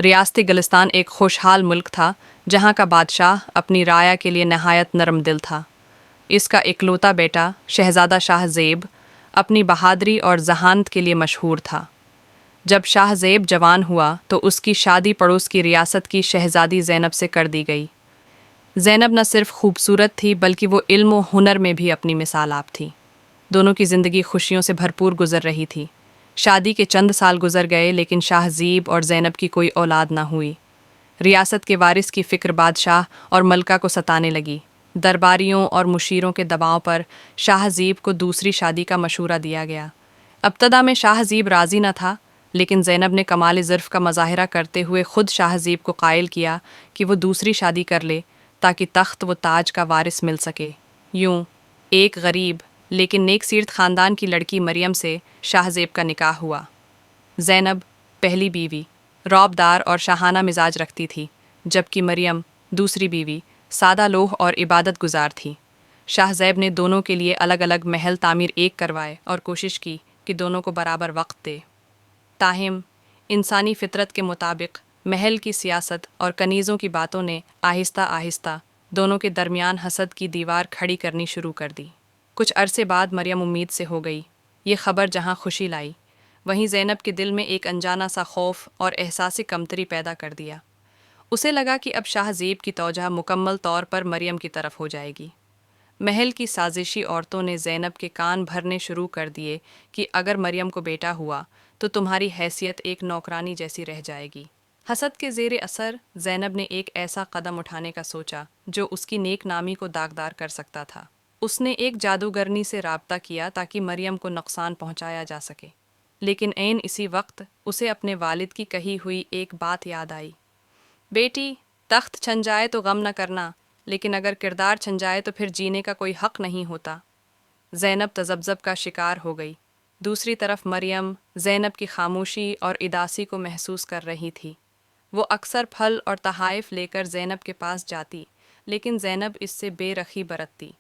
रियासती गलिस्तान एक खुशहाल मुल्क था जहाँ का बादशाह अपनी राया के लिए नहायत नरम दिल था। इसका इकलौता बेटा शहज़ादा शाह ज़ेब अपनी बहादुरी और ज़हानत के लिए मशहूर था। जब शाह ज़ेब जवान हुआ तो उसकी शादी पड़ोस की रियासत की शहज़ादी ज़ैनब से कर दी गई। ज़ैनब न सिर्फ खूबसूरत थी बल्कि वो इल्म व हुनर में भी अपनी मिसाल आप थी। दोनों की ज़िंदगी खुशियों से भरपूर गुजर रही थी। शादी के चंद साल गुजर गए लेकिन शाह ज़ेब और ज़ैनब की कोई औलाद ना हुई। रियासत के वारिस की फ़िक्र बादशाह और मलका को सताने लगी। दरबारियों और मुशीरों के दबाव पर शाह ज़ेब को दूसरी शादी का मशूरा दिया गया। इब्तदा में शाह ज़ेब राज़ी न था, लेकिन ज़ैनब ने कमाल ज़र्फ़ का मज़ाहिरा करते हुए ख़ुद शाह ज़ेब को कायल किया कि वो दूसरी शादी कर ले ताकि तख्त व ताज का वारिस मिल सके। यूं एक गरीब लेकिन नेक सीरत ख़ानदान की लड़की मरियम से शाह ज़ेब का निकाह हुआ। ज़ैनब पहली बीवी रौबदार और शाहाना मिजाज रखती थी, जबकि मरियम दूसरी बीवी सादा लोह और इबादत गुजार थी। शाह ज़ैब ने दोनों के लिए अलग अलग महल तामीर एक करवाए और कोशिश की कि दोनों को बराबर वक्त दे। ताहिम इंसानी फितरत के मुताबिक महल की सियासत और कनीज़ों की बातों ने आहिस्ता आहिस्ता दोनों के दरमियान हसद की दीवार खड़ी करनी शुरू कर दी। कुछ अरसे बाद मरियम उम्मीद से हो गई। ये खबर जहाँ खुशी लाई, वहीं ज़ैनब के दिल में एक अनजाना सा खौफ और एहसास कमतरी पैदा कर दिया। उसे लगा कि अब शाह ज़ेब की तौजह मुकम्मल तौर पर मरियम की तरफ हो जाएगी। महल की साजिशी औरतों ने ज़ैनब के कान भरने शुरू कर दिए कि अगर मरियम को बेटा हुआ तो तुम्हारी हैसियत एक नौकरानी जैसी रह जाएगी। हसद के ज़ेरे असर ज़ैनब ने एक ऐसा कदम उठाने का सोचा जो उसकी नेक नामी को दागदार कर सकता था। उसने एक जादूगरनी से राब्ता किया ताकि मरियम को नुकसान पहुंचाया जा सके। लेकिन ऐन इसी वक्त उसे अपने वालिद की कही हुई एक बात याद आई। बेटी, तख्त छन जाए तो गम न करना, लेकिन अगर किरदार छन जाए तो फिर जीने का कोई हक नहीं होता। ज़ैनब तज़ब्ज़ब का शिकार हो गई। दूसरी तरफ मरियम ज़ैनब की खामोशी और इदासी को महसूस कर रही थी। वो अक्सर फल और तहाइफ लेकर ज़ैनब के पास जाती, लेकिन ज़ैनब इससे बेरखी बरतती।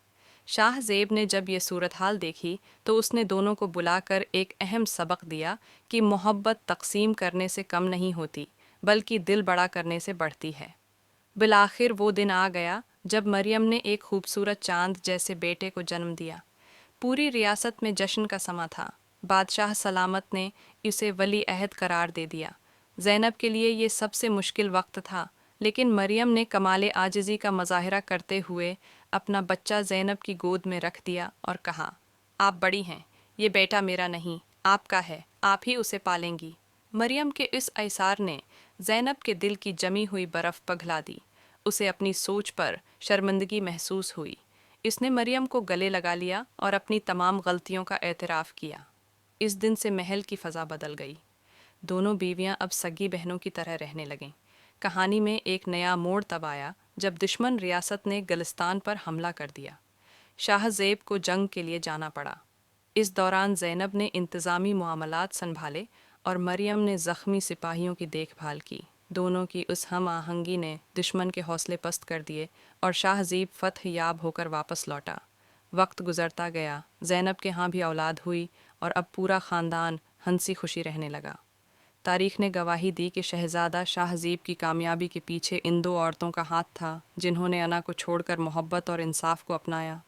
शाह ज़ेब ने जब ये सूरत हाल देखी तो उसने दोनों को बुलाकर एक अहम सबक दिया कि मोहब्बत तक़सीम करने से कम नहीं होती, बल्कि दिल बड़ा करने से बढ़ती है। बिलाखिर वो दिन आ गया जब मरियम ने एक खूबसूरत चांद जैसे बेटे को जन्म दिया। पूरी रियासत में जश्न का समा था। बादशाह सलामत ने इसे वली अहद करार दे दिया। ज़ैनब के लिए ये सबसे मुश्किल वक्त था, लेकिन मरियम ने कमाले आजिज़ी का मज़ाहिरा करते हुए अपना बच्चा ज़ैनब की गोद में रख दिया और कहा, आप बड़ी हैं, ये बेटा मेरा नहीं, आपका है, आप ही उसे पालेंगी। मरियम के इस ऐसार ने ज़ैनब के दिल की जमी हुई बर्फ़ पिघला दी। उसे अपनी सोच पर शर्मिंदगी महसूस हुई। इसने मरियम को गले लगा लिया और अपनी तमाम गलतियों का एतराफ़ किया। इस दिन से महल की फ़ज़ा बदल गई। दोनों बीवियां अब सगी बहनों की तरह रहने लगीं। कहानी में एक नया मोड़ तब आया जब दुश्मन रियासत ने गलिस्तान पर हमला कर दिया। शाह ज़ेब को जंग के लिए जाना पड़ा। इस दौरान ज़ैनब ने इंतज़ामी मामलात संभाले और मरियम ने ज़ख्मी सिपाहियों की देखभाल की। दोनों की उस हम आहंगी ने दुश्मन के हौसले पस्त कर दिए और शाह ज़ेब फ़तह याब होकर वापस लौटा। वक्त गुजरता गया, ज़ैनब के यहाँ भी औलाद हुई और अब पूरा ख़ानदान हंसी खुशी रहने लगा। तारीख़ ने गवाही दी कि शहज़ादा शाह ज़ेब की कामयाबी के पीछे इन दो औरतों का हाथ था जिन्होंने अना को छोड़कर मोहब्बत और इंसाफ को अपनाया।